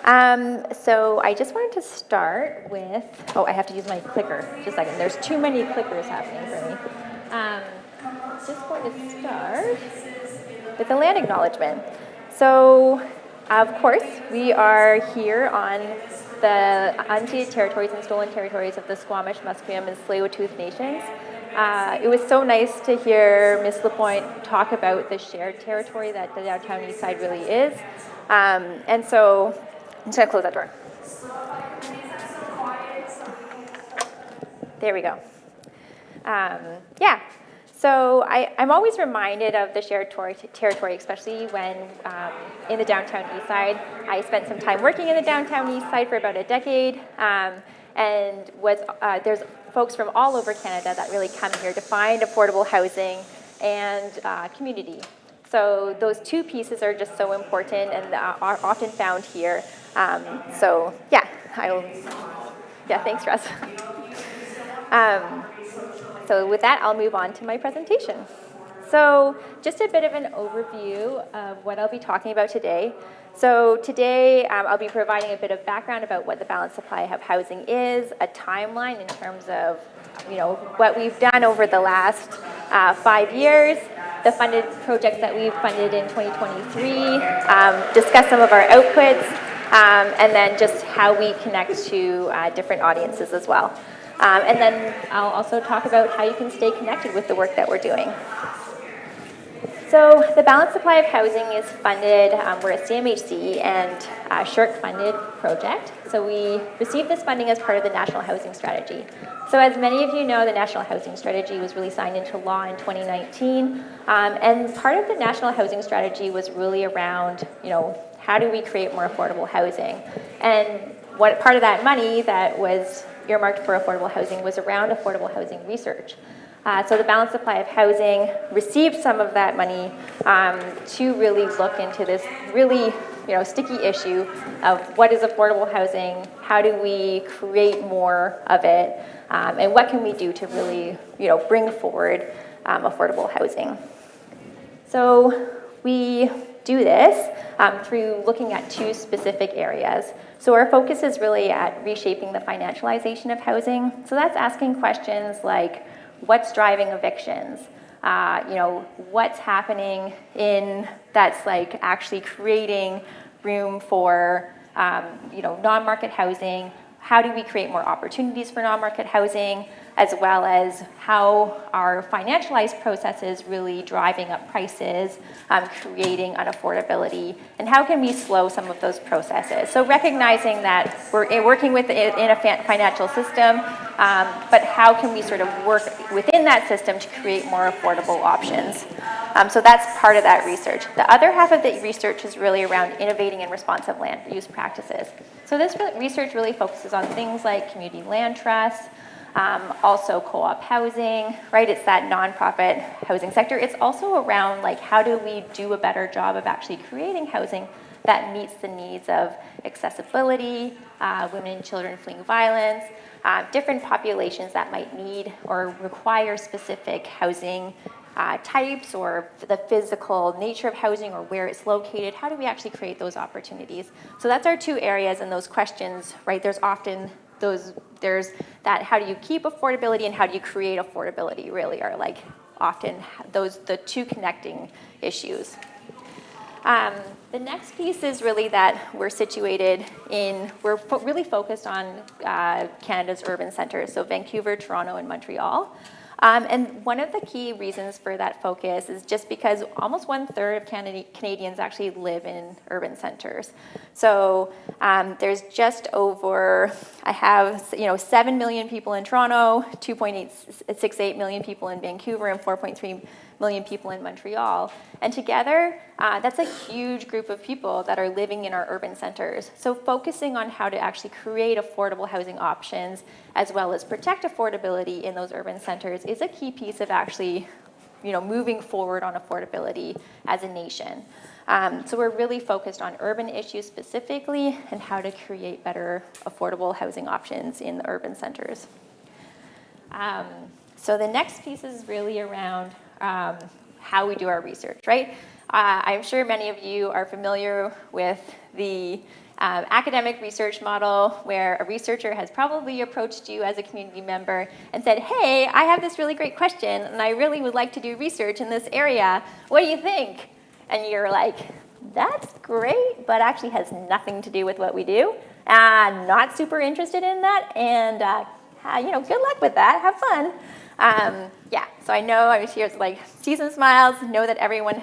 So I just wanted to start with, I have to use my clicker. Just a second. There's too many clickers happening for me. Just going to start with the land acknowledgement. So, of course, we are here on the unceded territories and stolen territories of the Squamish, Musqueam, and Tsleil-Waututh Nations. It was so nice to hear Ms. Lapointe talk about the shared territory that the downtown east side really is. And so I'm just going to close that door. There we go. Yeah. So I'm always reminded of the shared territory, especially when in the downtown east side. I spent some time working in the downtown east side for about a decade, and there's folks from all over Canada that really come here to find affordable housing and community. So those two pieces are just so important and are often found here. So yeah, thanks, Russ. So with that, I'll move on to my presentation. So just a bit of an overview of what I'll be talking about today. So today, I'll be providing a bit of background about what the balanced supply of housing is, a timeline in terms of what we've done over the last 5 years, the funded projects that we've funded in 2023, discuss some of our outputs, and then just how we connect to different audiences as well. And then I'll also talk about how you can stay connected with the work that we're doing. So the balanced supply of housing is funded, we're a CMHC and SHRC-funded project. So we received this funding as part of the National Housing Strategy. So as many of you know, the National Housing Strategy was really signed into law in 2019. And part of the National Housing Strategy was really around, how do we create more affordable housing? And what part of that money that was earmarked for affordable housing was around affordable housing research. So the balanced supply of housing received some of that money to really look into this really sticky issue of what is affordable housing, how do we create more of it, and what can we do to really bring forward affordable housing. So we do this through looking at two specific areas. So our focus is really at reshaping the financialization of housing. So that's asking questions like, what's driving evictions? What's happening that's like actually creating room for, non-market housing? How do we create more opportunities for non-market housing, as well as how are financialized processes really driving up prices, creating unaffordability, and how can we slow some of those processes? So recognizing that we're working in a financial system, but how can we sort of work within that system to create more affordable options? So that's part of that research. The other half of the research is really around innovating in responsive land use practices. So this research really focuses on things like community land trusts, also co-op housing, right? It's that nonprofit housing sector. It's also around like how do we do a better job of actually creating housing that meets the needs of accessibility, women and children fleeing violence, different populations that might need or require specific housing types or the physical nature of housing or where it's located. How do we actually create those opportunities? So that's our two areas and those questions, right? There's often there's that how do you keep affordability and how do you create affordability really are like often the two connecting issues. The next piece is really that we're really focused on Canada's urban centers, so Vancouver, Toronto, and Montreal. And one of the key reasons for that focus is just because almost 1/3 of Canadians actually live in urban centers. So there's just over, 7 million people in Toronto, 2.868 million people in Vancouver, and 4.3 million people in Montreal. And together, that's a huge group of people that are living in our urban centers. So focusing on how to actually create affordable housing options as well as protect affordability in those urban centers is a key piece of actually, moving forward on affordability as a nation. So we're really focused on urban issues specifically and how to create better affordable housing options in the urban centers. So the next piece is really around how we do our research, right? I'm sure many of you are familiar with the academic research model where a researcher has probably approached you as a community member and said, hey, I have this really great question and I really would like to do research in this area. What do you think? And you're like, that's great, but actually has nothing to do with what we do. Not super interested in that, and good luck with that. Have fun. So I know I was here to like see some smiles, know that everyone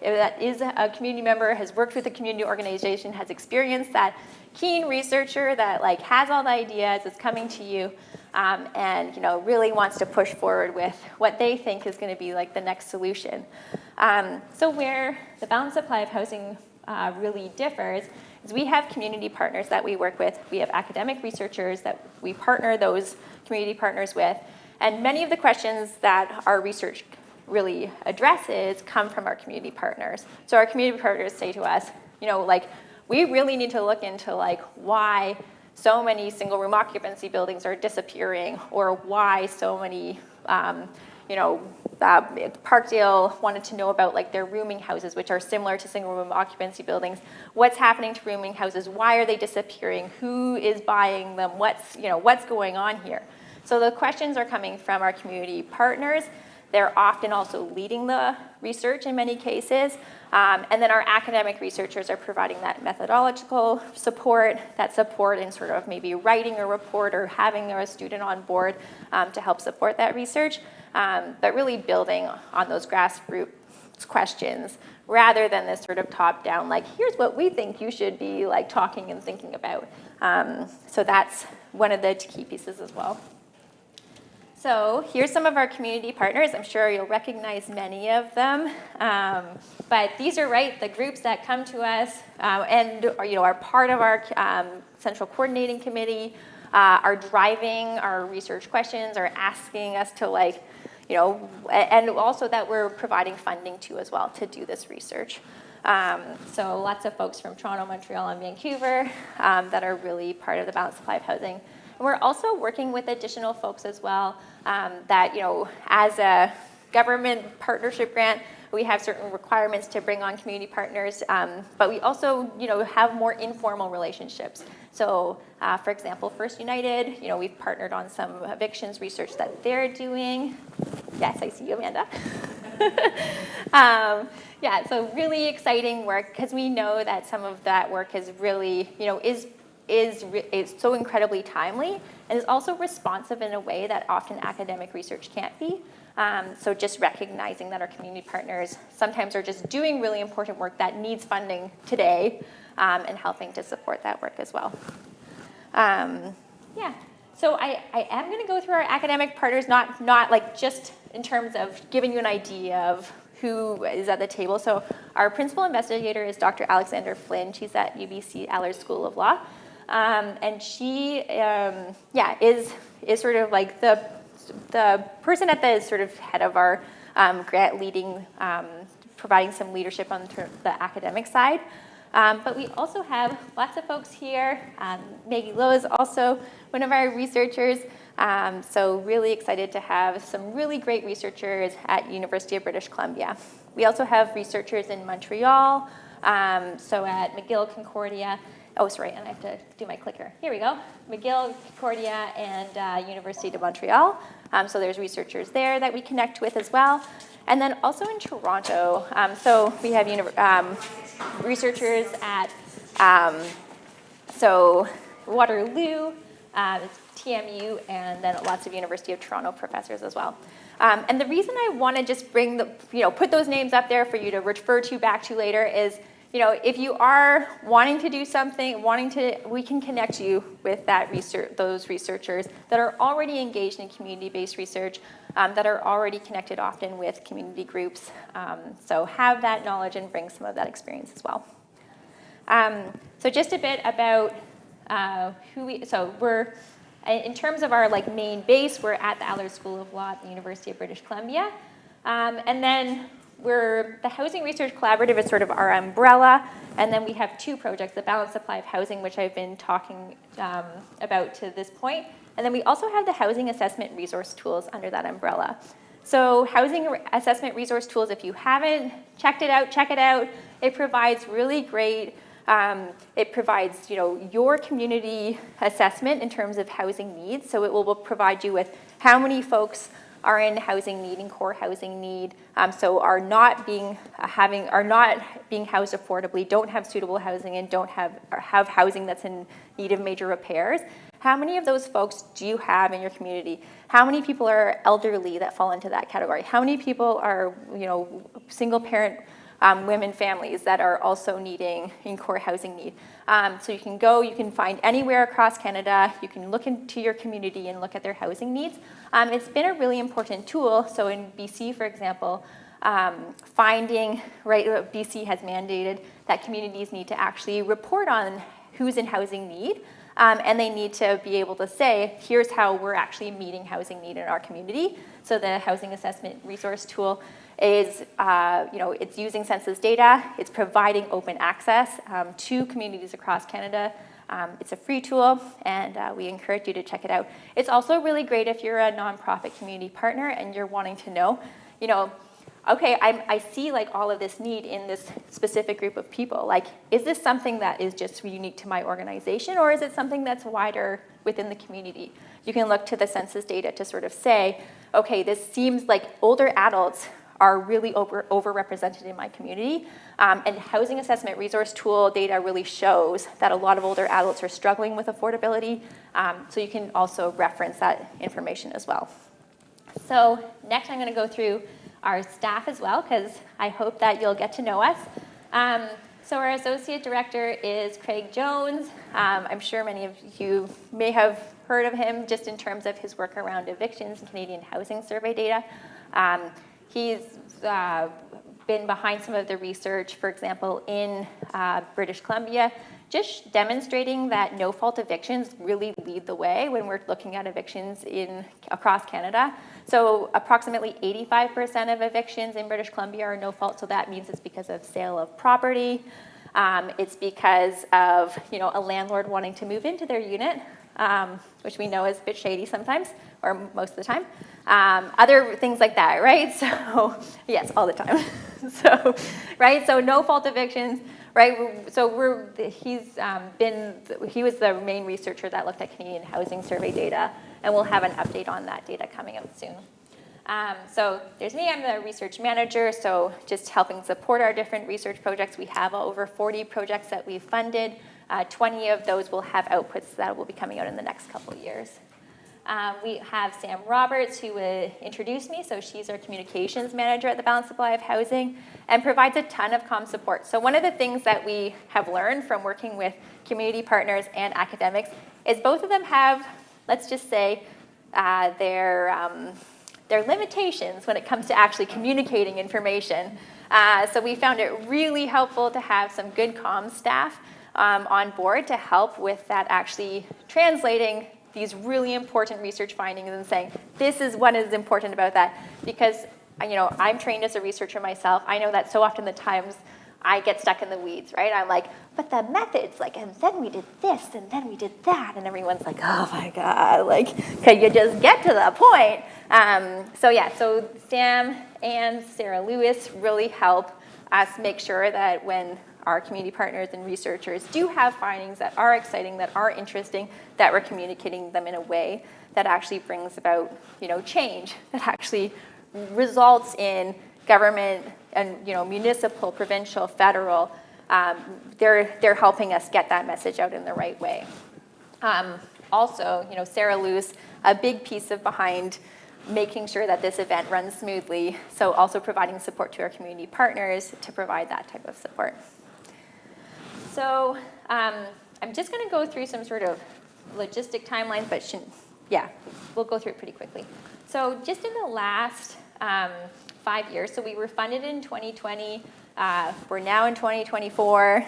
that is a community member, has worked with a community organization, has experienced that keen researcher that like has all the ideas, is coming to you, and really wants to push forward with what they think is going to be like the next solution. So where the balanced supply of housing really differs is we have community partners that we work with. We have academic researchers that we partner those community partners with. And many of the questions that our research really addresses come from our community partners. So our community partners say to us, we really need to look into why so many single room occupancy buildings are disappearing, or why so many, Parkdale wanted to know about their rooming houses, which are similar to single room occupancy buildings. What's happening to rooming houses? Why are they disappearing? Who is buying them? What's going on here? So the questions are coming from our community partners. They're often also leading the research in many cases. And then our academic researchers are providing that methodological support, in sort of maybe writing a report or having a student on board to help support that research, but really building on those grassroots questions rather than this sort of top-down, here's what we think you should be talking and thinking about. So that's one of the key pieces as well. So here's some of our community partners. I'm sure you'll recognize many of them. But these are the groups that come to us and are part of our central coordinating committee, are driving our research questions, are asking us to and also that we're providing funding to as well to do this research. So lots of folks from Toronto, Montreal, and Vancouver that are really part of the balanced supply of housing. And we're also working with additional folks as well that, as a government partnership grant, we have certain requirements to bring on community partners, but we also, have more informal relationships. So, for example, First United, we've partnered on some evictions research that they're doing. Yes, I see you, Amanda. So really exciting work, because we know that some of that work is really, is so incredibly timely and is also responsive in a way that often academic research can't be. So just recognizing that our community partners sometimes are just doing really important work that needs funding today, and helping to support that work as well. So I am going to go through our academic partners, not just in terms of giving you an idea of who is at the table. So our principal investigator is Dr. Alexander Flynn. She's at UBC Allard School of Law. And she is sort of the person at the sort of head of our grant leading, providing some leadership on the academic side. But we also have lots of folks here. Maggie Lowe is also one of our researchers. So really excited to have some really great researchers at University of British Columbia. We also have researchers in Montreal, so at McGill, Concordia. Oh, sorry, and I have to do my clicker. Here we go. McGill, Concordia, and University of Montreal. So there's researchers there that we connect with as well. And then also in Toronto, so we have researchers at Waterloo, TMU, and then lots of University of Toronto professors as well. And the reason I want to just bring put those names up there for you to refer back to later is, if you are wanting to do something, we can connect you with those researchers that are already engaged in community-based research, that are already connected often with community groups. So have that knowledge and bring some of that experience as well. So just a bit about we're, in terms of our main base, we're at the Allard School of Law at the University of British Columbia. And then the Housing Research Collaborative is sort of our umbrella, and then we have two projects, the Balanced Supply of Housing, which I've been talking about to this point, and then we also have the Housing Assessment Resource Tools under that umbrella. So Housing Assessment Resource Tools, if you haven't checked it out, check it out. It provides really great It provides, your community assessment in terms of housing needs. So it will provide you with how many folks are in housing need and core housing need, so are not being housed affordably, don't have suitable housing, and don't have housing that's in need of major repairs. How many of those folks do you have in your community? How many people are elderly that fall into that category? How many people are, single parent women families that are also needing in core housing need? So you can find anywhere across Canada, you can look into your community and look at their housing needs. It's been a really important tool. So in BC, for example, BC has mandated that communities need to actually report on who's in housing need. And they need to be able to say, here's how we're actually meeting housing need in our community. So the housing assessment resource tool is, it's using census data. It's providing open access to communities across Canada. It's a free tool, and we encourage you to check it out. It's also really great if you're a nonprofit community partner and you're wanting to know, okay, I see all of this need in this specific group of people. Is this something that is just unique to my organization, or is it something that's wider within the community? You can look to the census data to sort of say, okay, this seems like older adults are really overrepresented in my community. And housing assessment resource tool data really shows that a lot of older adults are struggling with affordability. So you can also reference that information as well. So next I'm going to go through our staff as well, because I hope that you'll get to know us. So our associate director is Craig Jones. I'm sure many of you may have heard of him just in terms of his work around evictions and Canadian Housing Survey data. He's been behind some of the research, for example, in British Columbia, just demonstrating that no-fault evictions really lead the way when we're looking at evictions across Canada. So approximately 85% of evictions in British Columbia are no-fault, so that means it's because of sale of property. It's because of a landlord wanting to move into their unit, which we know is a bit shady sometimes, or most of the time. Other things like that, right? So yes, all the time. So no-fault evictions. Right, so he was the main researcher that looked at Canadian Housing Survey data, and we'll have an update on that data coming out soon. So there's me, I'm the research manager, so just helping support our different research projects. We have over 40 projects that we've funded. 20 of those will have outputs that will be coming out in the next couple of years. We have Sam Roberts, who introduced me, so she's our communications manager at the Balanced Supply of Housing, and provides a ton of comm support. So one of the things that we have learned from working with community partners and academics is both of them have, let's just say, their limitations when it comes to actually communicating information. So we found it really helpful to have some good comms staff on board to help with that, actually translating these really important research findings and saying, this is what is important about that. Because, I'm trained as a researcher myself. I know that so often the times I get stuck in the weeds, right? I'm like, but the methods, and then we did this, and then we did that. And everyone's like, oh my God, can you just get to the point? So Sam and Sarah Lewis really help us make sure that when our community partners and researchers do have findings that are exciting, that are interesting, that we're communicating them in a way that actually brings about, change, that actually results in government and, municipal, provincial, federal. They're helping us get that message out in the right way. Also, Sarah Lewis, a big piece of behind making sure that this event runs smoothly, so also providing support to our community partners to provide that type of support. So I'm just going to go through some sort of logistic timelines, but we'll go through it pretty quickly. So just in the last 5 years, so we were funded in 2020, we're now in 2024,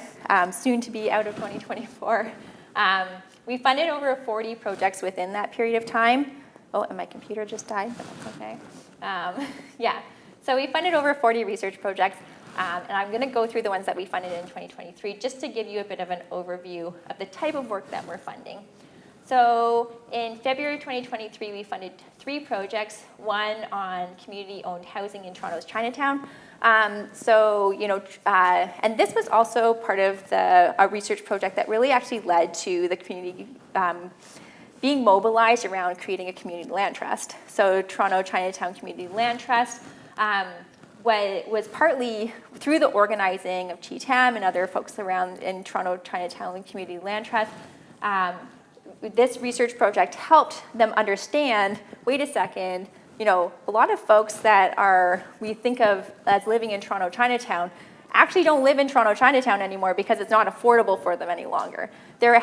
soon to be out of 2024. We funded over 40 projects within that period of time. Oh, and my computer just died, but that's okay. So we funded over 40 research projects. And I'm going to go through the ones that we funded in 2023 just to give you a bit of an overview of the type of work that we're funding. So in February 2023, we funded 3 projects, one on community-owned housing in Toronto's Chinatown, And this was also part of a research project that really actually led to the community being mobilized around creating a community land trust. So Toronto Chinatown Community Land Trust was partly through the organizing of CHTAM and other folks around in Toronto Chinatown Community Land Trust. This research project helped them understand, wait a second, a lot of folks that we think of as living in Toronto Chinatown actually don't live in Toronto Chinatown anymore because it's not affordable for them any longer. They're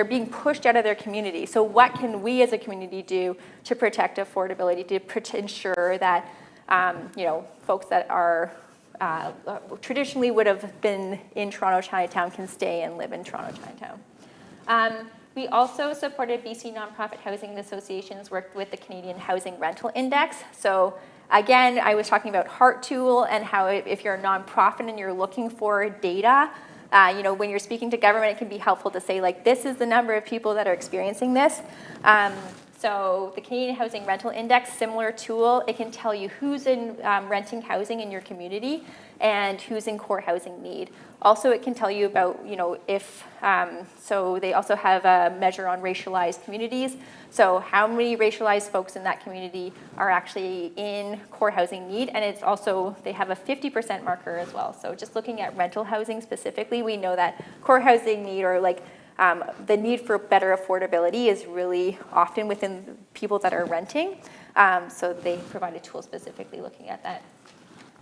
being pushed out of their community. So what can we as a community do to protect affordability, to ensure that folks that are traditionally would have been in Toronto Chinatown can stay and live in Toronto Chinatown. We also supported BC Nonprofit Housing Associations, worked with the Canadian Housing Rental Index. So again, I was talking about HEART tool and how if you're a nonprofit and you're looking for data, when you're speaking to government, it can be helpful to say, like, this is the number of people that are experiencing this. So the Canadian Housing Rental Index, similar tool, it can tell you who's in renting housing in your community and who's in core housing need. Also, it can tell you about, so they also have a measure on racialized communities. So how many racialized folks in that community are actually in core housing need, and it's also, they have a 50% marker as well. So just looking at rental housing specifically, we know that core housing need, or the need for better affordability, is really often within people that are renting. So they provide a tool specifically looking at that.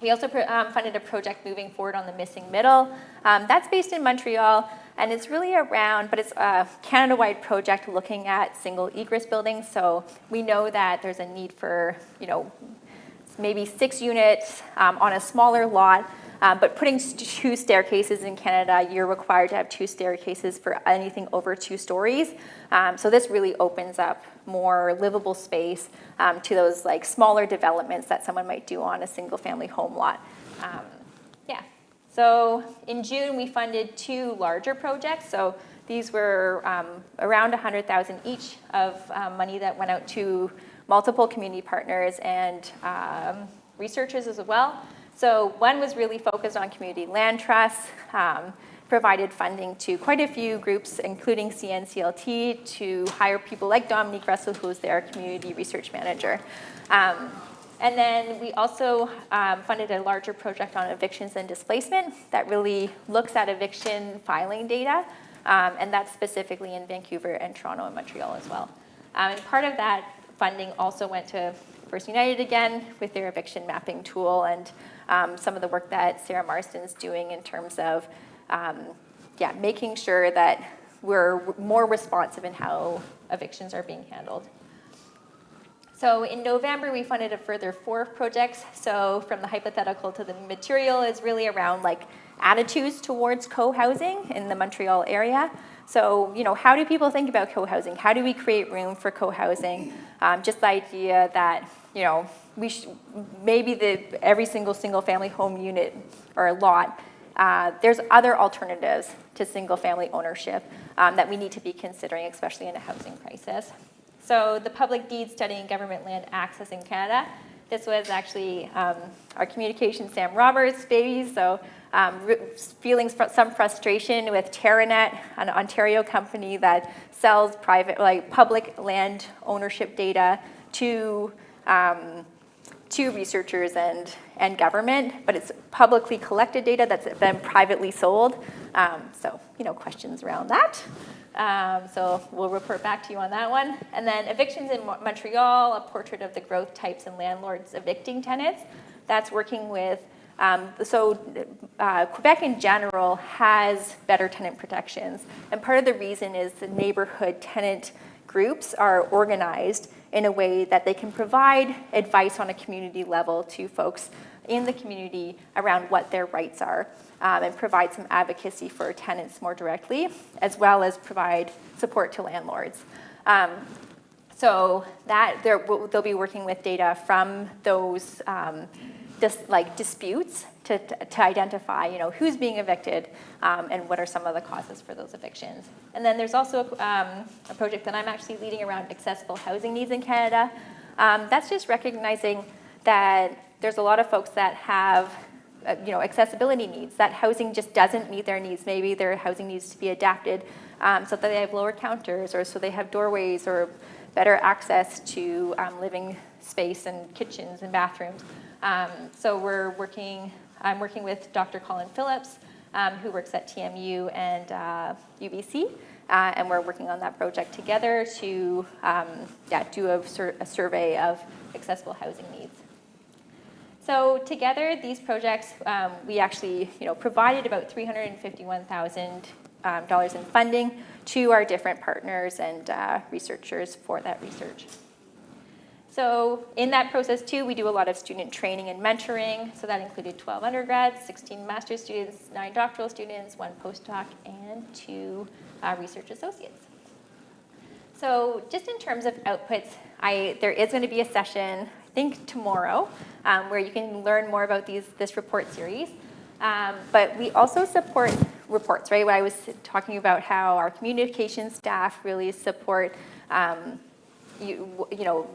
We also funded a project moving forward on the missing middle. That's based in Montreal, and it's really but it's a Canada-wide project looking at single egress buildings. So we know that there's a need for, maybe 6 units on a smaller lot, but putting 2 staircases in Canada, you're required to have 2 staircases for anything over 2 stories. So this really opens up more livable space to those smaller developments that someone might do on a single family home lot. So in June, we funded 2 larger projects. So these were around $100,000 each of money that went out to multiple community partners and researchers as well. So one was really focused on community land trusts, provided funding to quite a few groups, including CNCLT, to hire people like Dominique Russell, who's their community research manager. And then we also funded a larger project on evictions and displacement that really looks at eviction filing data, and that's specifically in Vancouver and Toronto and Montreal as well. And part of that funding also went to First United again with their eviction mapping tool and some of the work that Sarah Marston's doing in terms of making sure that we're more responsive in how evictions are being handled. So in November, we funded a further 4 projects. So from the hypothetical to the material is really around attitudes towards co-housing in the Montreal area. So, how do people think about co-housing? How do we create room for co-housing? Just the idea that, maybe every single family home unit or lot, there's other alternatives to single family ownership that we need to be considering, especially in a housing crisis. So the Public Deed Studying Government Land Access in Canada, this was actually our communication Sam Roberts' baby. So feeling some frustration with TerraNet, an Ontario company that sells public land ownership data to researchers and government, but it's publicly collected data that's been privately sold. So questions around that. So we'll report back to you on that one. And then evictions in Montreal, a portrait of the growth types and landlords evicting tenants. That's working with, Quebec in general has better tenant protections. And part of the reason is the neighborhood tenant groups are organized in a way that they can provide advice on a community level to folks in the community around what their rights are, and provide some advocacy for tenants more directly, as well as provide support to landlords. So that they'll be working with data from those disputes to identify, who's being evicted and what are some of the causes for those evictions. And then there's also a project that I'm actually leading around accessible housing needs in Canada. That's just recognizing that there's a lot of folks that have accessibility needs, that housing just doesn't meet their needs. Maybe their housing needs to be adapted so that they have lower counters, or so they have doorways or better access to living space and kitchens and bathrooms. So I'm working with Dr. Colin Phillips, who works at TMU and UBC, and we're working on that project together to do a survey of accessible housing needs. So together, these projects, we actually provided about $351,000 in funding to our different partners and researchers for that research. So in that process too, we do a lot of student training and mentoring. So that included 12 undergrads, 16 master's students, 9 doctoral students, 1 postdoc, and 2 research associates. So just in terms of outputs, there is going to be a session, I think tomorrow, where you can learn more about this report series. But we also support reports, right? When I was talking about how our communication staff really support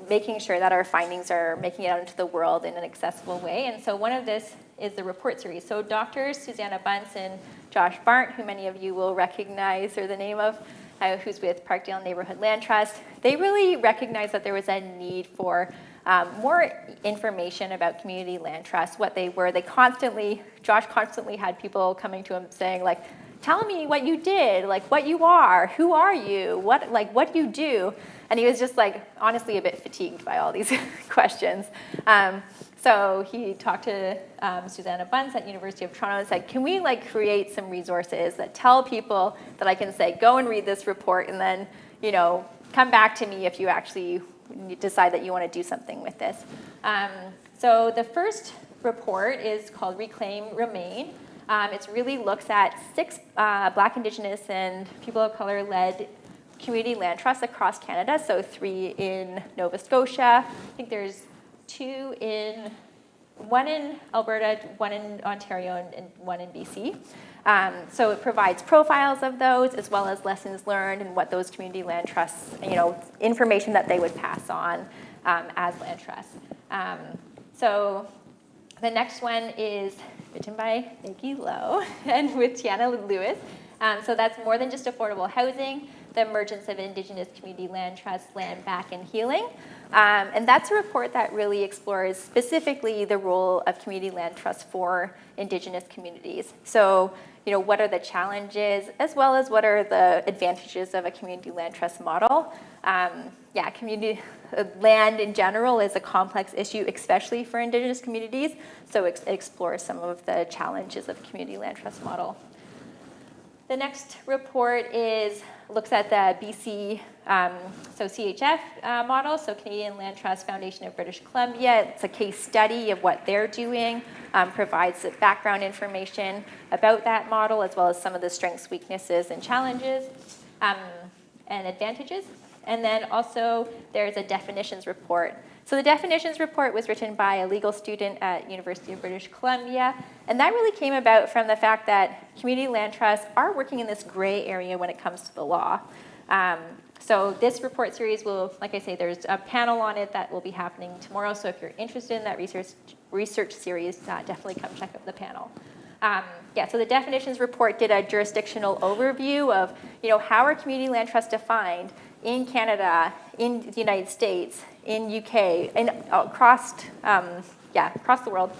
making sure that our findings are making it out into the world in an accessible way. And so one of this is the report series. So Doctors Susanna Bunce and Josh Barnt, who many of you will recognize or the name of, who's with Parkdale Neighborhood Land Trust, they really recognized that there was a need for more information about community land trusts, what they were. Josh constantly had people coming to him saying, like, tell me what you did, like what you are, who are you, what you do. And he was just honestly a bit fatigued by all these questions. So he talked to Susanna Bunce at University of Toronto and said, can we create some resources that tell people that I can say, go and read this report and then, come back to me if you actually decide that you want to do something with this. So the first report is called Reclaim Remain. It really looks at 6 Black, Indigenous, and people of color-led community land trusts across Canada, so 3 in Nova Scotia. I think there's 1 in Alberta, 1 in Ontario, and 1 in BC. So it provides profiles of those as well as lessons learned and what those community land trusts, information that they would pass on as land trusts. So the next one is written by Maggie Lowe and with Tiana Lewis. So that's more than just affordable housing, the emergence of Indigenous community land trusts, land back and healing. And that's a report that really explores specifically the role of community land trusts for Indigenous communities. So, what are the challenges as well as what are the advantages of a community land trust model? Community land in general is a complex issue, especially for Indigenous communities. So it explores some of the challenges of community land trust model. The next report looks at the BC, CHF model, so Canadian Land Trust Foundation of British Columbia. It's a case study of what they're doing, provides background information about that model, as well as some of the strengths, weaknesses, and challenges, and advantages. And then also there's a definitions report. So the definitions report was written by a legal student at University of British Columbia, and that really came about from the fact that community land trusts are working in this gray area when it comes to the law. So this report series will, like I say, there's a panel on it that will be happening tomorrow, so if you're interested in that research series, definitely come check out the panel. So the definitions report did a jurisdictional overview of, how are community land trusts defined in Canada, in the United States, in UK, and across the world.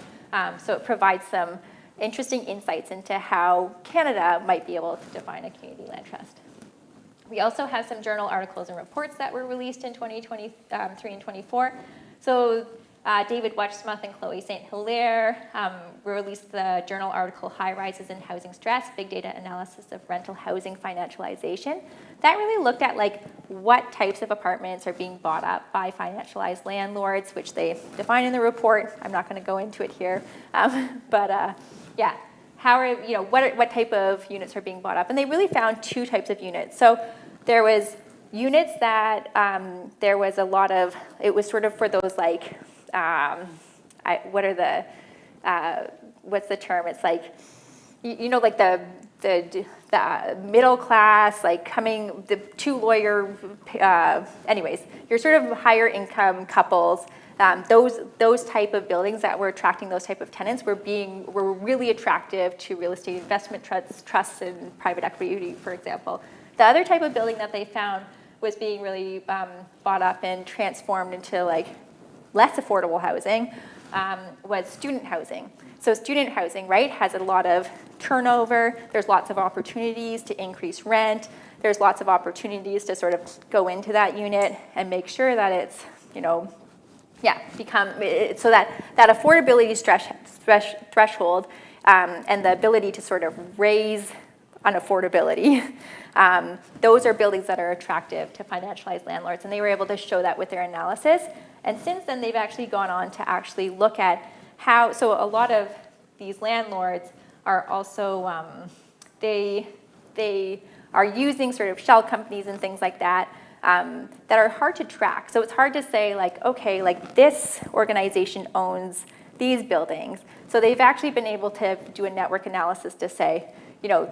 So it provides some interesting insights into how Canada might be able to define a community land trust. We also have some journal articles and reports that were released in 2023 and 24. So David Wetchsmuth and Chloe St. Hilaire released the journal article High Rises in Housing Stress, Big Data Analysis of Rental Housing Financialization. That really looked at what types of apartments are being bought up by financialized landlords, which they define in the report. I'm not going to go into it here, what type of units are being bought up? And they really found 2 types of units. So there was units that there was a lot of. It was sort of for those what's the term? It's the middle class, the 2 lawyer, anyways, you're sort of higher income couples those type of buildings that were attracting those type of tenants were really attractive to real estate investment trusts and private equity, for example. The other type of building that they found was being really bought up and transformed into like less affordable housing was student housing. So student housing, right, has a lot of turnover. There's lots of opportunities to increase rent. There's lots of opportunities to sort of go into that unit and make sure that it's, so that affordability threshold and the ability to sort of raise unaffordability, those are buildings that are attractive to financialized landlords, and they were able to show that with their analysis. And since then, they've actually gone on to actually look at how, so a lot of these landlords are also, they are using sort of shell companies and things like that that are hard to track. So it's hard to say like, okay, like this organization owns these buildings. So they've actually been able to do a network analysis to say,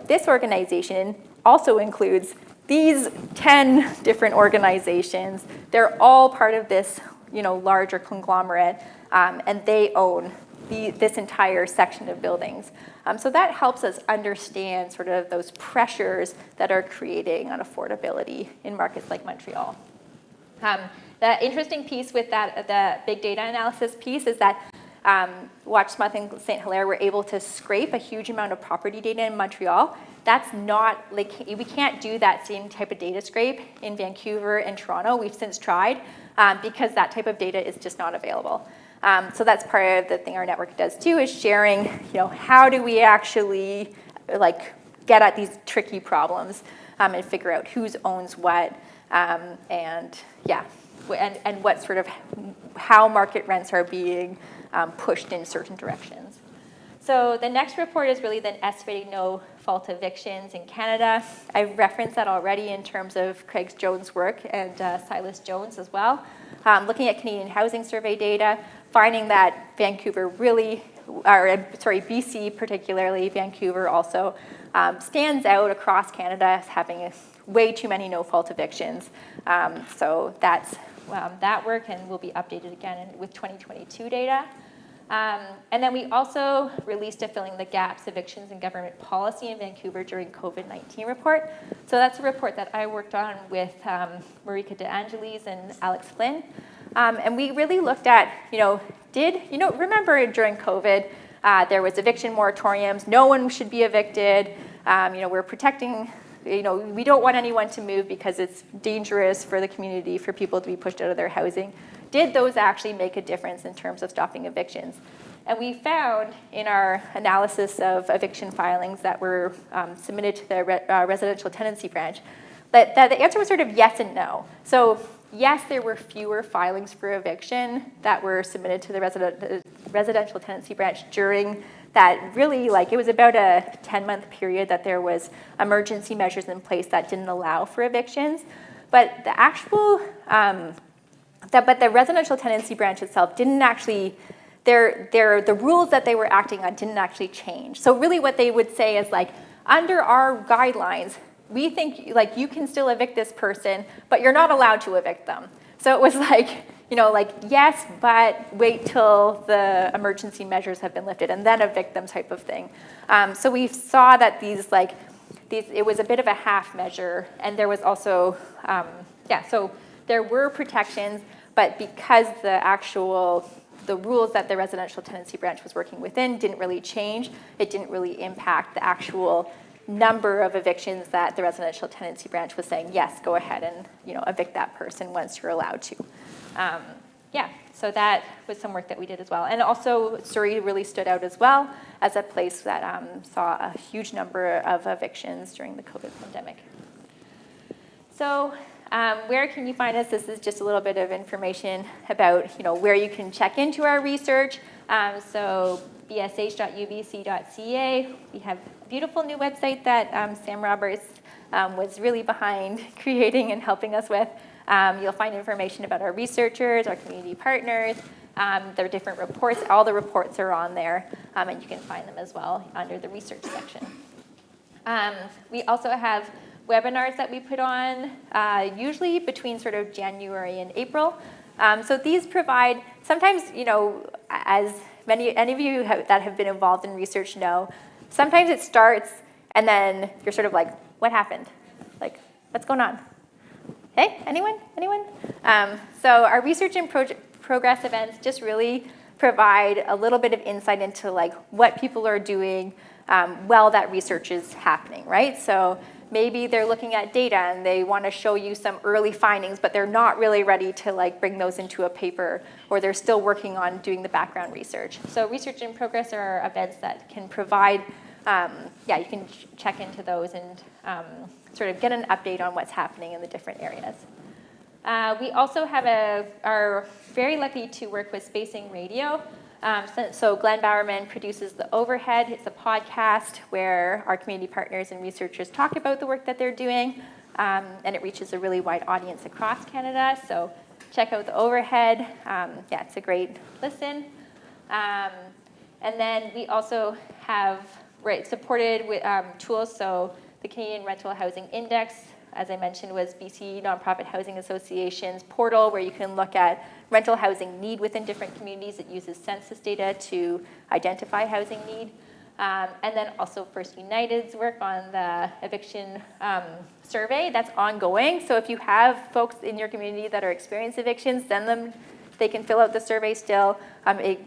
this organization also includes these 10 different organizations. They're all part of this, larger conglomerate, and they own this entire section of buildings. So that helps us understand sort of those pressures that are creating unaffordability in markets like Montreal. The interesting piece with that, the big data analysis piece, is that Watchsmith and St. Hilaire were able to scrape a huge amount of property data in Montreal. That's not, like, we can't do that same type of data scrape in Vancouver and Toronto. We've since tried because that type of data is just not available. So that's part of the thing our network does too, is sharing, how do we actually get at these tricky problems and figure out who owns what, and what sort of, how market rents are being pushed in certain directions. So the next report is really then estimating no-fault evictions in Canada. I've referenced that already in terms of Craig Jones' work and Silas Jones as well. Looking at Canadian Housing Survey data, finding that BC particularly, Vancouver also, stands out across Canada as having way too many no-fault evictions. So that's that work, and will be updated again with 2022 data. And then we also released a Filling the Gaps Evictions and Government Policy in Vancouver during COVID-19 report. So that's a report that I worked on with Marika De Angelis and Alex Flynn. And we really looked at, remember during COVID, there was eviction moratoriums, no one should be evicted, we're protecting, we don't want anyone to move because it's dangerous for the community for people to be pushed out of their housing. Did those actually make a difference in terms of stopping evictions? And we found in our analysis of eviction filings that were submitted to the residential tenancy branch that the answer was sort of yes and no. So yes, there were fewer filings for eviction that were submitted to the residential tenancy branch during that really, it was about a 10-month period that there was emergency measures in place that didn't allow for evictions. But the actual, but the residential tenancy branch itself didn't actually, the rules that they were acting on didn't actually change. So really what they would say is under our guidelines, we think you can still evict this person, but you're not allowed to evict them. So it was yes, but wait till the emergency measures have been lifted and then evict them type of thing. So we saw that it was a bit of a half measure, and there was also, so there were protections, but because the rules that the residential tenancy branch was working within didn't really change, it didn't really impact the actual number of evictions that the residential tenancy branch was saying, yes, go ahead and evict that person once you're allowed to. So that was some work that we did as well. And also Surrey really stood out as well as a place that saw a huge number of evictions during the COVID pandemic. So where can you find us? This is just a little bit of information about where you can check into our research. So bsh.ubc.ca. We have a beautiful new website that Sam Roberts was really behind creating and helping us with. You'll find information about our researchers, our community partners, their different reports. All the reports are on there, and you can find them as well under the research section. We also have webinars that we put on, usually between sort of January and April. So these provide, sometimes, as any of you that have been involved in research know, sometimes it starts and then you're sort of like, what happened? Like, what's going on? Hey, anyone? So our research and progress events just really provide a little bit of insight into like what people are doing while that research is happening, right? So maybe they're looking at data and they want to show you some early findings, but they're not really ready to like bring those into a paper, or they're still working on doing the background research. So research in progress are events that can provide, you can check into those and sort of get an update on what's happening in the different areas. We also are very lucky to work with Spacing Radio. So Glenn Bowerman produces The Overhead. It's a podcast where our community partners and researchers talk about the work that they're doing, and it reaches a really wide audience across Canada. So check out The Overhead. It's a great listen. And then we also have supported with tools. So the Canadian Rental Housing Index, as I mentioned, was BC Nonprofit Housing Association's portal where you can look at rental housing need within different communities. It uses census data to identify housing need. And then also First United's work on the eviction survey, that's ongoing. So if you have folks in your community that are experiencing evictions, send them. They can fill out the survey still. It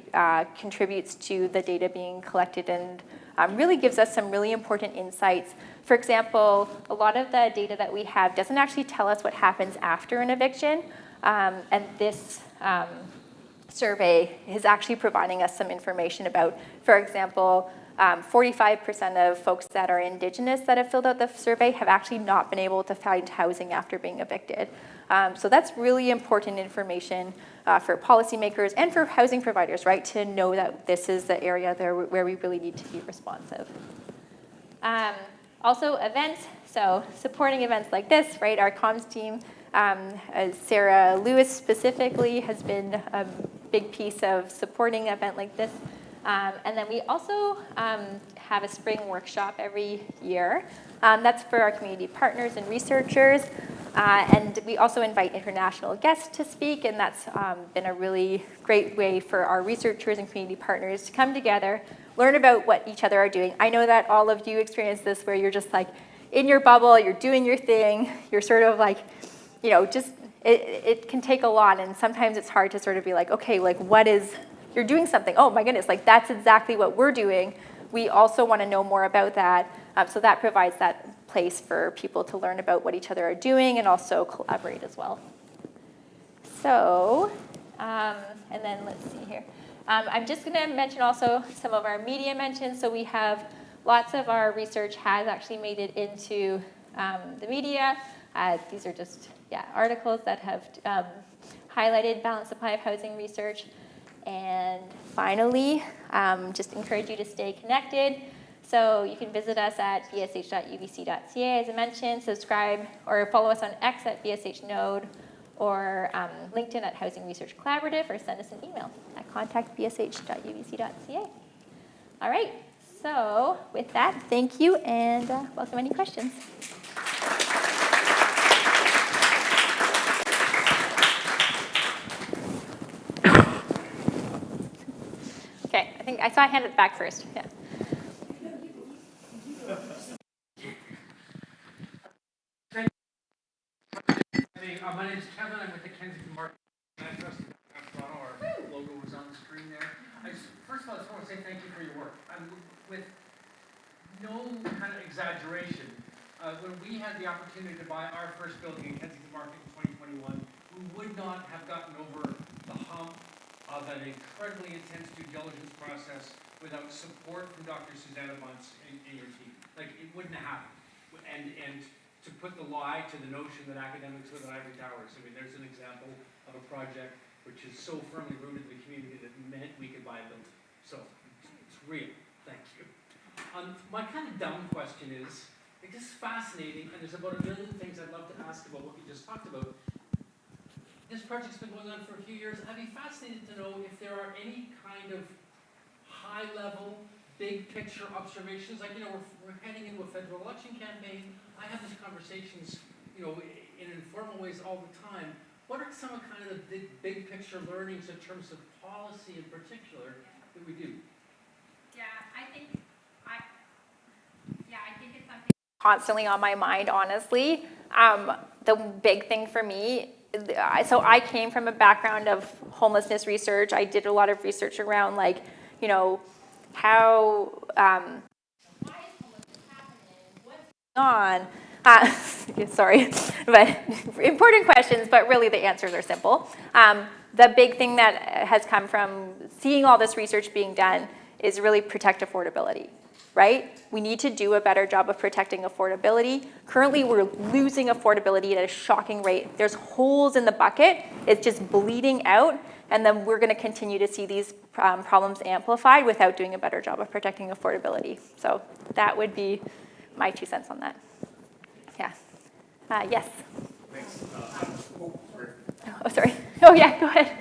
contributes to the data being collected and really gives us some really important insights. For example, a lot of the data that we have doesn't actually tell us what happens after an eviction, and this survey is actually providing us some information about, for example, 45% of folks that are Indigenous that have filled out the survey have actually not been able to find housing after being evicted. So that's really important information for policymakers and for housing providers, right, to know that this is the area there where we really need to be responsive. Also events, so supporting events like this, right, our comms team, Sarah Lewis specifically has been a big piece of supporting an event like this. And then we also have a spring workshop every year. That's for our community partners and researchers. And we also invite international guests to speak, and that's been a really great way for our researchers and community partners to come together, learn about what each other are doing. I know that all of you experience this where you're just like in your bubble, you're doing your thing, you're sort of like, just, it can take a lot, and sometimes it's hard to sort of be like, okay, like you're doing something. Oh my goodness, like that's exactly what we're doing. We also want to know more about that. So that provides that place for people to learn about what each other are doing and also collaborate as well. So, and then let's see here. I'm just going to mention also some of our media mentions. So we have lots of our research has actually made it into the media. These are just, articles that have highlighted balanced supply of housing research. And finally, just encourage you to stay connected. So you can visit us at bsh.ubc.ca, as I mentioned, subscribe or follow us on X at bshnode, or LinkedIn at Housing Research Collaborative, or send us an email at contact@bsh.ubc.ca. All right, so with that, thank you, and welcome any questions. Okay, I think I saw a hand at the back first. Yeah. My name is Kevin. I'm with the Kensington Market Trust in Toronto. Our logo was on the screen there. First of all, I just want to say thank you for your work. With no kind of exaggeration, when we had the opportunity to buy our first building in Kensington Market in 2021, we would not have gotten over the hump of an incredibly intense due diligence process without support from Dr. Susanna Bunce and your team. Like, it wouldn't have happened. And to put the lie to the notion that academics live in ivory towers. I mean, there's an example of a project which is so firmly rooted in the community that meant we could buy a building. So it's real. Thank you. My kind of dumb question is, it's just fascinating, and there's about a million things I'd love to ask about what you just talked about. This project's been going on for a few years. I'd be fascinated to know if there are any kind of high-level, big-picture observations. Like, we're heading into a federal election campaign. I have these conversations, in informal ways all the time. what are some of kind of the big picture learnings in terms of policy in particular that we do? Yeah, I think it's something constantly on my mind, honestly. The big thing for me, so I came from a background of homelessness research. I did a lot of research around, like, you know, how, why is homelessness happening? What's going on? Sorry, but important questions, but really the answers are simple. The big thing that has come from seeing all this research being done is really protect affordability, right? We need to do a better job of protecting affordability. Currently, we're losing affordability at a shocking rate. There's holes in the bucket. It's just bleeding out, and then we're going to continue to see these problems amplified without doing a better job of protecting affordability. So that would be my 2 cents on that. Yeah. Yes. Thanks. Oh, sorry. Oh, yeah, go ahead.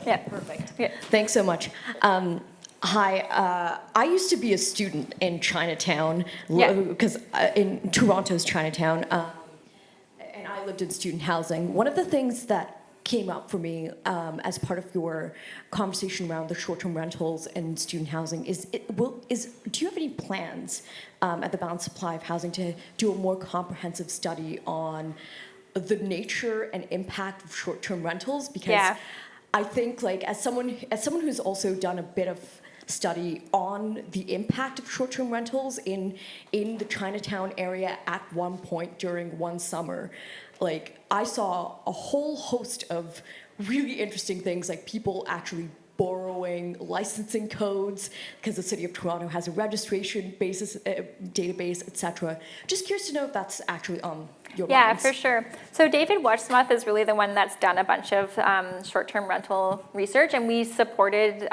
Yeah. Perfect. Yeah. Thanks so much. Hi, I used to be a student in Chinatown, because in Toronto's Chinatown, and I lived in student housing. One of the things that came up for me as part of your conversation around the short-term rentals and student housing is do you have any plans at the Balanced Supply of Housing to do a more comprehensive study on the nature and impact of short-term rentals? Because I think, like, as someone who's also done a bit of study on the impact of short-term rentals in the Chinatown area at one point during one summer, like, I saw a whole host of really interesting things, like people actually borrowing licensing codes because the City of Toronto has a registration basis, database, etc. Just curious to know if that's actually on your minds. Yeah, for sure. So David Watchsmuth is really the one that's done a bunch of short-term rental research, and we supported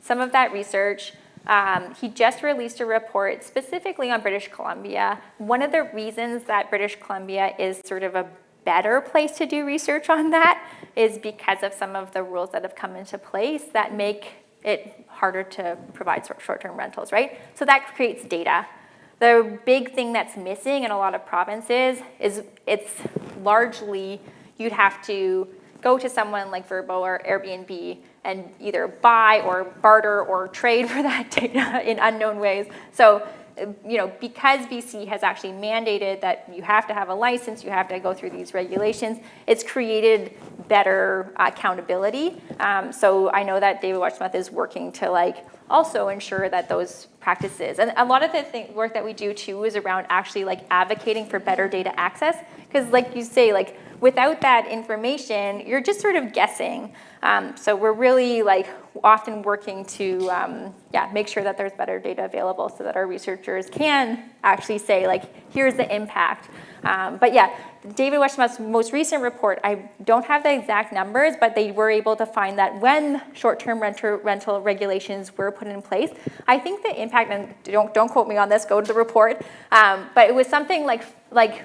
some of that research. He just released a report specifically on British Columbia. One of the reasons that British Columbia is sort of a better place to do research on that is because of some of the rules that have come into place that make it harder to provide short-term rentals, right? So that creates data. The big thing that's missing in a lot of provinces is it's largely you'd have to go to someone like Vrbo or Airbnb and either buy or barter or trade for that data in unknown ways. So, you know, because BC has actually mandated that you have to have a license, you have to go through these regulations, it's created better accountability. So I know that David Watchsmuth is working to, like, also ensure that those practices, and a lot of the work that we do too is around actually, like, advocating for better data access, because, like you say, like, without that information, you're just sort of guessing. So we're really, like, often working to make sure that there's better data available so that our researchers can actually say, like, here's the impact. But yeah, David Watchsmuth's most recent report, I don't have the exact numbers, but they were able to find that when short-term rental regulations were put in place, I think the impact, and don't quote me on this, go to the report, but it was something like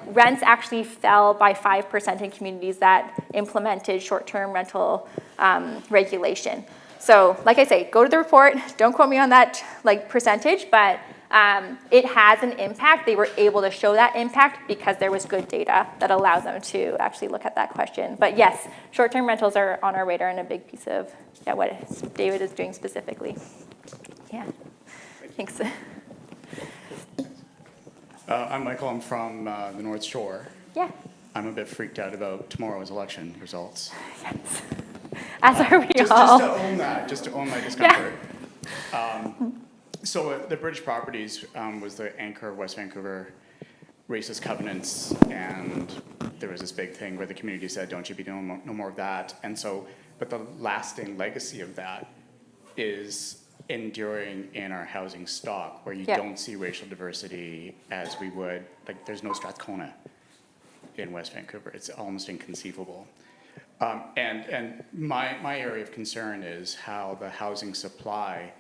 rents actually fell by 5% in communities that implemented short-term rental regulation. So, like I say, go to the report. Don't quote me on that, like, percentage, but it has an impact. They were able to show that impact because there was good data that allows them to actually look at that question. But yes, short-term rentals are on our radar and a big piece of what David is doing specifically. Yeah, thanks. I'm Michael. I'm from the North Shore. Yeah. I'm a bit freaked out about tomorrow's election results. Yes. As are we Just all. to own that, just to own my discomfort. Yeah. So the British Properties was the anchor of West Vancouver racist covenants, and there was this big thing where the community said, don't you be doing no more of that. And so, but the lasting legacy of that is enduring in our housing stock, where you don't see racial diversity as we would, like, there's no Strathcona in West Vancouver. It's almost inconceivable. And my area of concern is how the housing supply,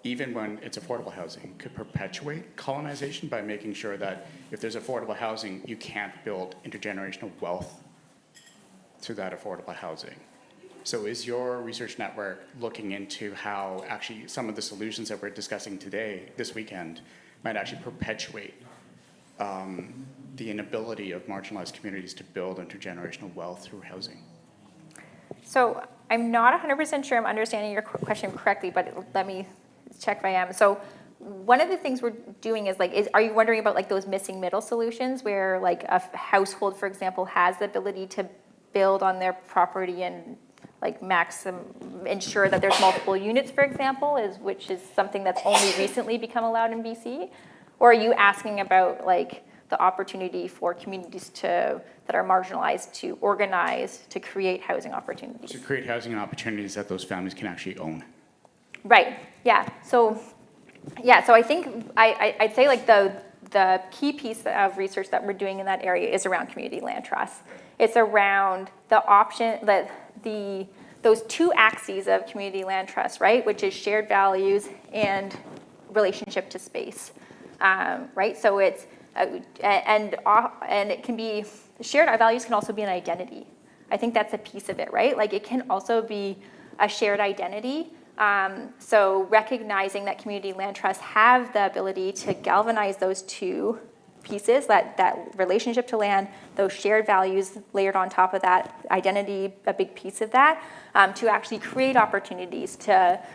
even when it's affordable housing, could perpetuate colonization by making sure that if there's affordable housing, you can't build intergenerational wealth through that affordable housing. So is your research network looking into how actually some of the solutions that we're discussing today, this weekend, might actually perpetuate the inability of marginalized communities to build intergenerational wealth through housing? So I'm not 100% sure I'm understanding your question correctly, but let me check if I am. So one of the things we're doing is are you wondering about like those missing middle solutions where like a household, for example, has the ability to build on their property and like ensure that there's multiple units, for example, which is something that's only recently become allowed in BC? Or are you asking about like the opportunity for communities that are marginalized to organize to create housing opportunities? To create housing opportunities that those families can actually own. Right. Yeah. So I think I'd say like the key piece of research that we're doing in that area is around community land trusts. It's around the option that those two axes of community land trust, right, which is shared values and relationship to space, right? So it's and it can be shared values can also be an identity. I think that's a piece of it, right? Like it can also be a shared identity. So recognizing that community land trusts have the ability to galvanize those two pieces, that relationship to land, those shared values layered on top of that, identity, a big piece of that, to actually create opportunities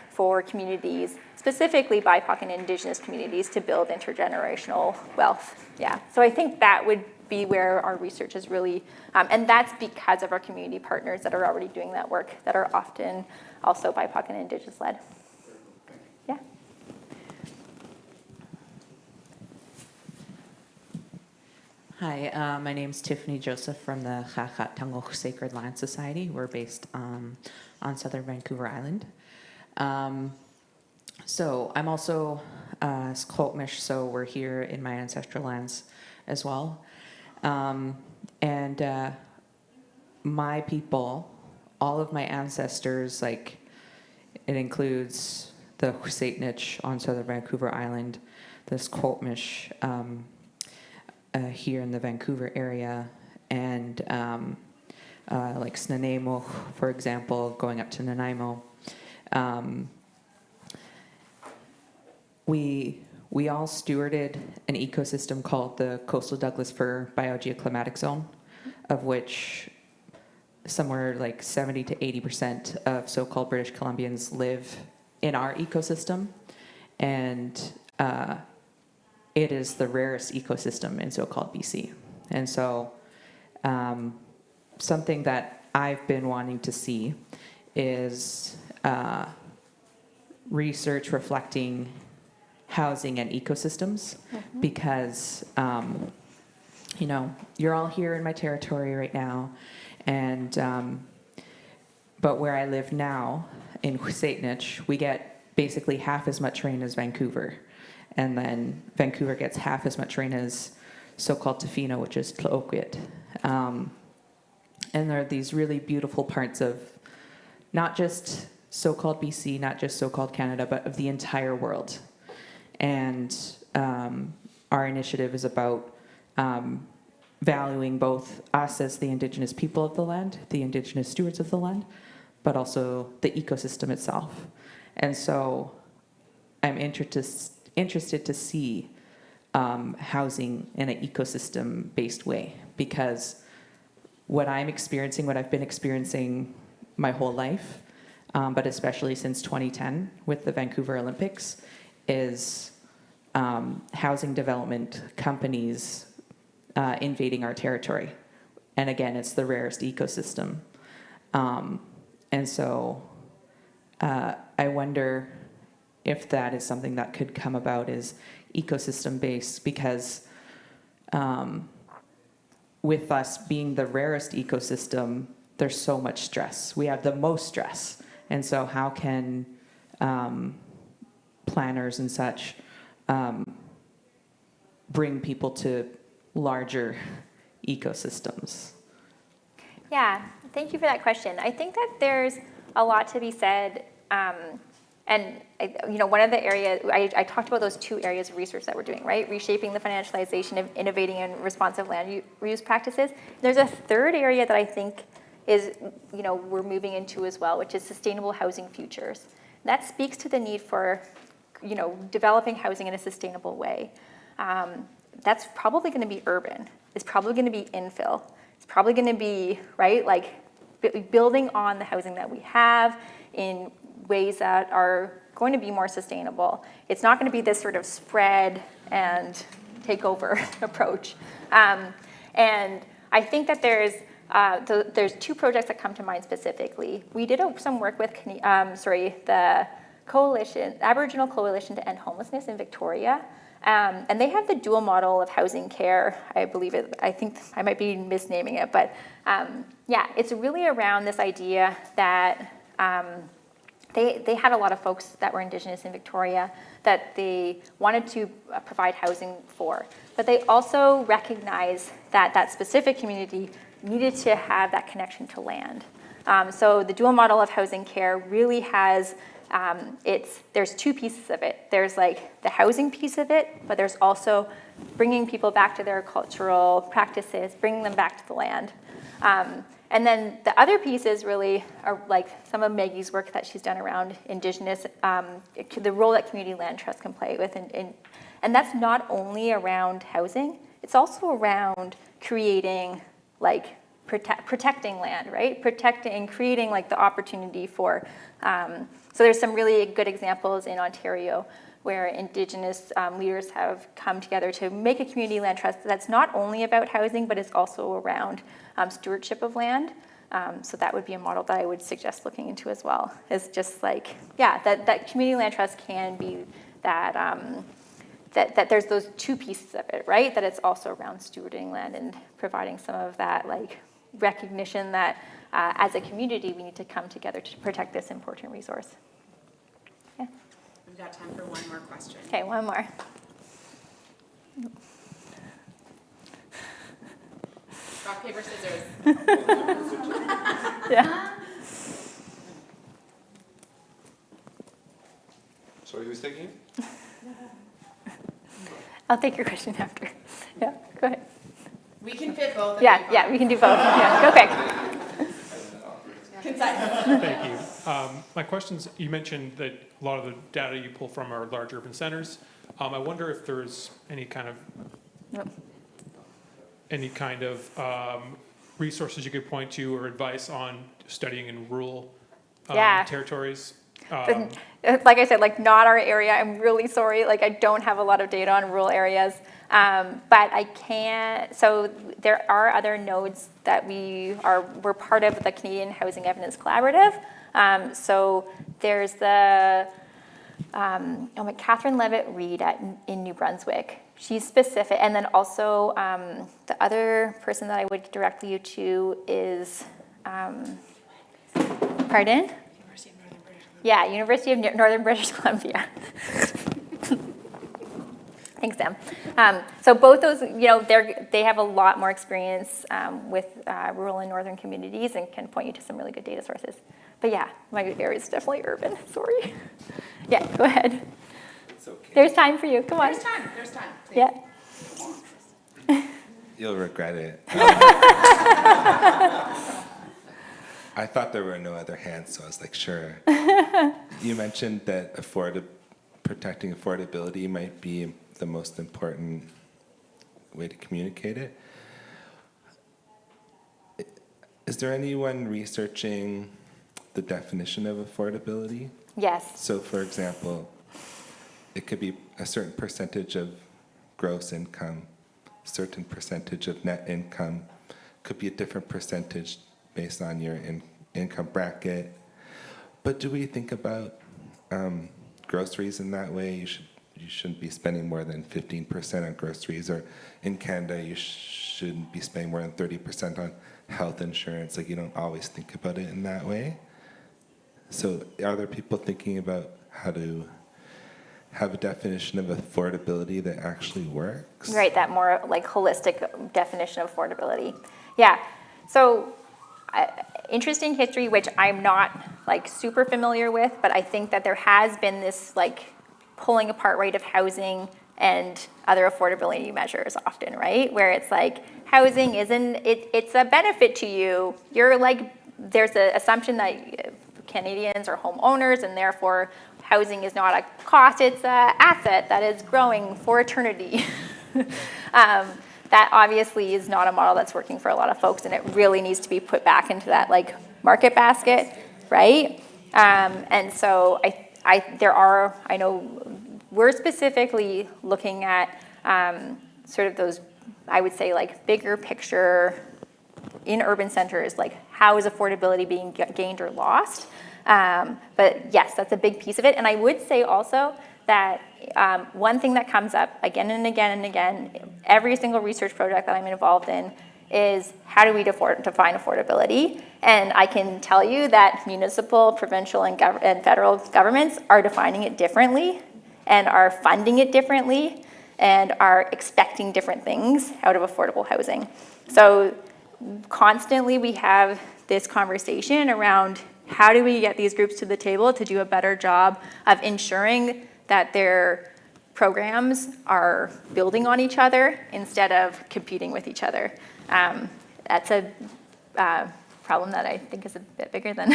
for communities, specifically BIPOC and Indigenous communities, to build intergenerational wealth. Yeah, so I think that would be where our research is really, and that's because of our community partners that are already doing that work, that are often also BIPOC and Indigenous led. Yeah. Hi, my name's Tiffany Joseph from the Xaxat Tunguk Sacred Land Society. We're based on southern Vancouver Island. So I'm also Squamish, so we're here in my ancestral lands as well. And my people, all of my ancestors, like it includes the Husaitnich on southern Vancouver Island, the Squamish here in the Vancouver area, and like Snuneymuxw, for example, going up to Nanaimo. We all stewarded an ecosystem called the Coastal Douglas Fir Biogeoclimatic Zone, of which somewhere like 70 to 80% of so-called British Columbians live in our ecosystem, and it is the rarest ecosystem in so-called BC. And so something that I've been wanting to see is research reflecting housing and ecosystems, because you know, you're all here in my territory right now, and but where I live now in Husaitnich, we get basically half as much rain as Vancouver, and then Vancouver gets half as much rain as so-called Tofino, which is Tla'ukwit. And there are these really beautiful parts of not just so-called BC, not just so-called Canada, but of the entire world. And our initiative is about valuing both us as the Indigenous people of the land, the Indigenous stewards of the land, but also the ecosystem itself. And so I'm interested to see housing in an ecosystem-based way, because what I'm experiencing, what I've been experiencing my whole life, but especially since 2010 with the Vancouver Olympics, is housing development companies invading our territory. And again, it's the rarest ecosystem. And so I wonder if that is something that could come about is ecosystem-based, because with us being the rarest ecosystem, there's so much stress. We have the most stress. And so how can planners and such bring people to larger ecosystems? Yeah, thank you for that question. I think that there's a lot to be said, and one of the areas, I talked about those two areas of research that we're doing, right? Reshaping the financialization of innovating and responsive land reuse practices. There's a third area that I think is, we're moving into as well, which is sustainable housing futures. That speaks to the need for, developing housing in a sustainable way. That's probably going to be urban. is probably going to be infill. It's probably going to be, right, like building on the housing that we have in ways that are going to be more sustainable. It's not going to be this sort of spread and take over approach. And I think that there's two projects that come to mind specifically. We did some work with the coalition, Aboriginal Coalition to End Homelessness in Victoria. And they have the dual model of housing care, I believe it, I think I might be misnaming it, but yeah, it's really around this idea that they had a lot of folks that were Indigenous in Victoria that they wanted to provide housing for, but they also recognized that that specific community needed to have that connection to land. So the dual model of housing care really has, there's two pieces of it. There's like the housing piece of it, but there's also bringing people back to their cultural practices, bringing them back to the land. And then the other pieces really are like some of Maggie's work that she's done around Indigenous, the role that community land trusts can play with. And that's not only around housing, it's also around creating, like protecting land, right? Protecting, creating like the opportunity for, so there's some really good examples in Ontario where Indigenous leaders have come together to make a community land trust that's not only about housing, but it's also around stewardship of land. So that would be a model that I would suggest looking into as well. Is just like, yeah, that community land trust can be that, that there's those two pieces of it, right? That it's also around stewarding land and providing some of that like recognition that as a community we need to come together to protect this important resource. Yeah. We've got time for one more question. Okay, one more. Rock, paper, scissors. Yeah. Sorry, who's taking it? I'll take your question after. Yeah, go ahead. We can fit both of Yeah, you. yeah, we can do both. Yeah, go quick. Concise. Thank you. My question's, you mentioned that a lot of the data you pull from are large urban centers. I wonder if there's any kind of resources you could point to or advice on studying in rural Yeah. territories. Like I said, like not our area. I'm really sorry. Like I don't have a lot of data on rural areas, but I can't. So there are other nodes that we're part of the Canadian Housing Evidence Collaborative. So there's the Catherine Levitt-Reed in New Brunswick. She's specific, and then also the other person that I would direct you to is, pardon? Yeah, University of Northern British Columbia. Thanks, Sam. So both those, they have a lot more experience with rural and northern communities and can point you to some really good data sources. But yeah, my area is definitely urban. Sorry. Yeah, go ahead. It's okay. There's time for you. Come on. There's time. There's time. Please. Yeah. You'll regret it. I thought there were no other hands, so I was like, sure. You mentioned that protecting affordability might be the most important way to communicate it. Is there anyone researching the definition of affordability? Yes. So, for example, it could be a certain percentage of gross income, certain percentage of net income, could be a different percentage based on your income bracket. But do we think about groceries in that way? You shouldn't be spending more than 15% on groceries, or in Canada, you shouldn't be spending more than 30% on health insurance. Like, you don't always think about it in that way. So are there people thinking about how to have a definition of affordability that actually works? Right, that more like holistic definition of affordability. Yeah, so interesting history, which I'm not like super familiar with, but I think that there has been this like pulling apart, right, of housing and other affordability measures often, right? Where it's like housing it's a benefit to you. You're like, there's an assumption that Canadians are homeowners and therefore housing is not a cost, it's an asset that is growing for eternity. that obviously is not a model that's working for a lot of folks, and it really needs to be put back into that like market basket, right? And so I know we're specifically looking at sort of those, I would say, like bigger picture in urban centers, like how is affordability being gained or lost? But yes, that's a big piece of it. And I would say also that one thing that comes up again and again and again, every single research project that I'm involved in is how do we define affordability? And I can tell you that municipal, provincial, and federal governments are defining it differently and are funding it differently and are expecting different things out of affordable housing. So constantly we have this conversation around how do we get these groups to the table to do a better job of ensuring that their programs are building on each other instead of competing with each other. That's a problem that I think is a bit bigger than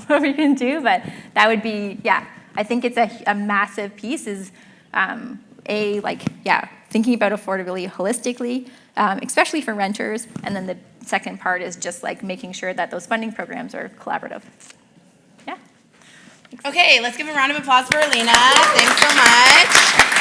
what we can do, but that would be, yeah, I think it's a massive piece is thinking about affordability holistically, especially for renters, and then the second part is just like making sure that those funding programs are collaborative. Yeah. Okay, let's give a round of applause for Alina. Thanks so much.